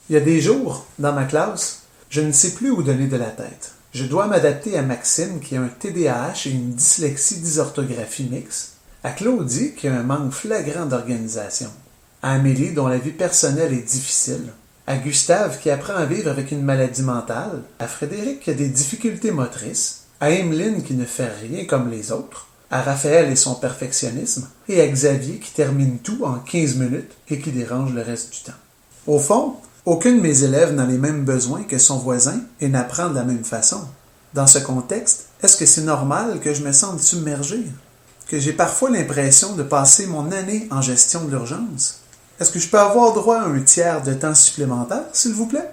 Il y a des jours, dans ma classe, je ne sais plus où donner de la tête. Je dois m'adapter à Maxime qui a un TDAH et une dyslexie dysorthographie mixte, à Claudie qui a un manque flagrant d'organisation, à Amélie dont la vie personnelle est difficile, à Gustave qui apprend à vivre avec une maladie mentale, à Frédéric qui a des difficultés motrices, à Emeline qui ne fait rien comme les autres, à Raphaël et son perfectionnisme, et à Xavier qui termine tout en 15 minutes et qui dérange le reste du temps. Au fond, aucun de mes élèves n'a les mêmes besoins que son voisin et n'apprend de la même façon. Dans ce contexte, est-ce que c'est normal que je me sente submergé? Que j'ai parfois l'impression de passer mon année en gestion de l'urgence? Est-ce que je peux avoir droit à un tiers de temps supplémentaire, s'il vous plaît?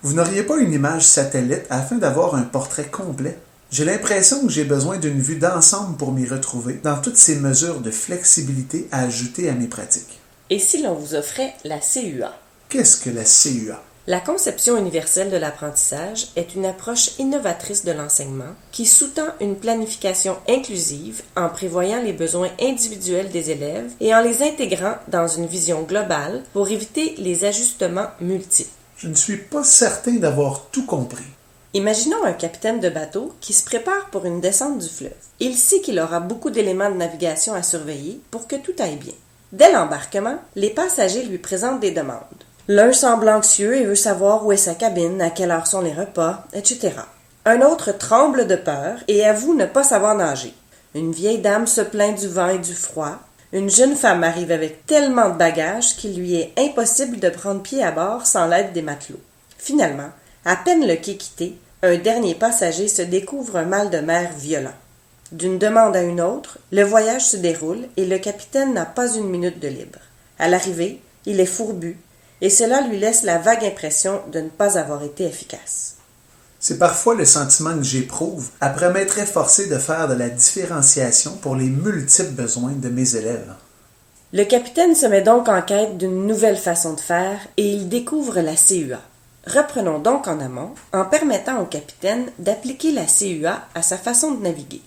Vous n'auriez pas une image satellite afin d'avoir un portrait complet? J'ai l'impression que j'ai besoin d'une vue d'ensemble pour m'y retrouver dans toutes ces mesures de flexibilité à ajouter à mes pratiques. Et si l'on vous offrait la CUA? Qu'est-ce que la CUA? La conception universelle de l'apprentissage est une approche innovatrice de l'enseignement qui sous-tend une planification inclusive en prévoyant les besoins individuels des élèves et en les intégrant dans une vision globale pour éviter les ajustements multiples. Je ne suis pas certain d'avoir tout compris. Imaginons un capitaine de bateau qui se prépare pour une descente du fleuve. Il sait qu'il aura beaucoup d'éléments de navigation à surveiller pour que tout aille bien. Dès l'embarquement, les passagers lui présentent des demandes. L'un semble anxieux et veut savoir où est sa cabine, à quelle heure sont les repas, etc. Un autre tremble de peur et avoue ne pas savoir nager. Une vieille dame se plaint du vent et du froid. Une jeune femme arrive avec tellement de bagages qu'il lui est impossible de prendre pied à bord sans l'aide des matelots. Finalement, à peine le quai quitté, un dernier passager se découvre un mal de mer violent. D'une demande à une autre, le voyage se déroule et le capitaine n'a pas une minute de libre. À l'arrivée, il est fourbu, et cela lui laisse la vague impression de ne pas avoir été efficace. C'est parfois le sentiment que j'éprouve après m'être efforcé de faire de la différenciation pour les multiples besoins de mes élèves. Le capitaine se met donc en quête d'une nouvelle façon de faire et il découvre la CUA. Reprenons donc en amont en permettant au capitaine d'appliquer la CUA à sa façon de naviguer.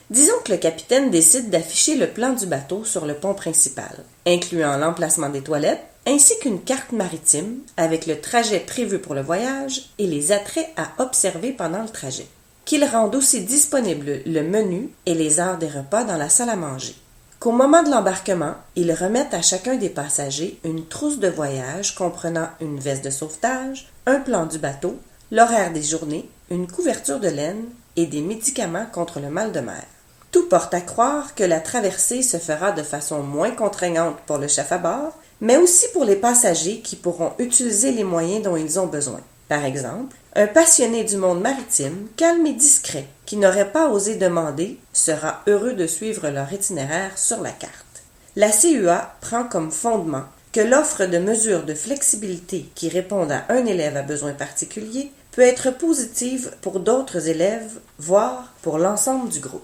Disons que le capitaine décide d'afficher le plan du bateau sur le pont principal, incluant l'emplacement des toilettes, ainsi qu'une carte maritime avec le trajet prévu pour le voyage et les attraits à observer pendant le trajet. Qu'il rende aussi disponible le menu et les heures des repas dans la salle à manger. Qu'au moment de l'embarquement, il remette à chacun des passagers une trousse de voyage comprenant une veste de sauvetage, un plan du bateau, l'horaire des journées, une couverture de laine et des médicaments contre le mal de mer. Tout porte à croire que la traversée se fera de façon moins contraignante pour le chef à bord, mais aussi pour les passagers qui pourront utiliser les moyens dont ils ont besoin. Par exemple, un passionné du monde maritime, calme et discret, qui n'aurait pas osé demander, sera heureux de suivre leur itinéraire sur la carte. La CUA prend comme fondement que l'offre de mesures de flexibilité qui répondent à un élève à besoin particulier peut être positive pour d'autres élèves, voire pour l'ensemble du groupe.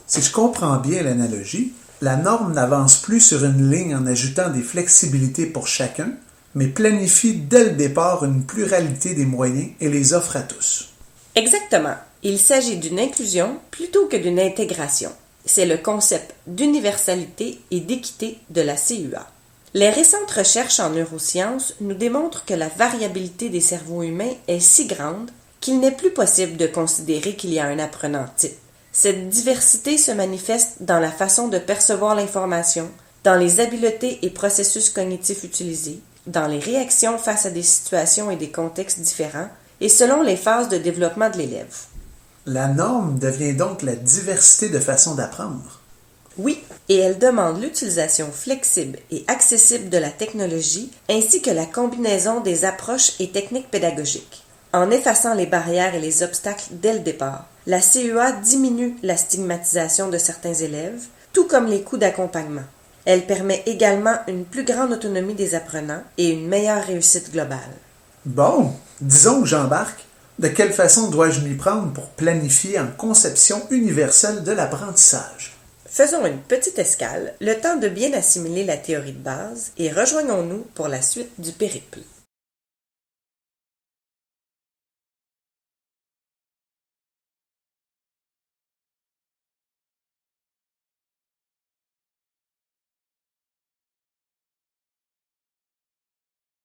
Si je comprends bien l'analogie, la norme n'avance plus sur une ligne en ajoutant des flexibilités pour chacun, mais planifie dès le départ une pluralité des moyens et les offre à tous. Exactement. Il s'agit d'une inclusion plutôt que d'une intégration. C'est le concept d'universalité et d'équité de la CUA. Les récentes recherches en neurosciences nous démontrent que la variabilité des cerveaux humains est si grande qu'il n'est plus possible de considérer qu'il y a un apprenant type. Cette diversité se manifeste dans la façon de percevoir l'information, dans les habiletés et processus cognitifs utilisés, dans les réactions face à des situations et des contextes différents, et selon les phases de développement de l'élève. La norme devient donc la diversité de façons d'apprendre. Oui, et elle demande l'utilisation flexible et accessible de la technologie, ainsi que la combinaison des approches et techniques pédagogiques. En effaçant les barrières et les obstacles dès le départ, la CUA diminue la stigmatisation de certains élèves, tout comme les coûts d'accompagnement. Elle permet également une plus grande autonomie des apprenants et une meilleure réussite globale. Bon, disons que j'embarque. De quelle façon dois-je m'y prendre pour planifier en conception universelle de l'apprentissage? Faisons une petite escale, le temps de bien assimiler la théorie de base, et rejoignons-nous pour la suite du périple.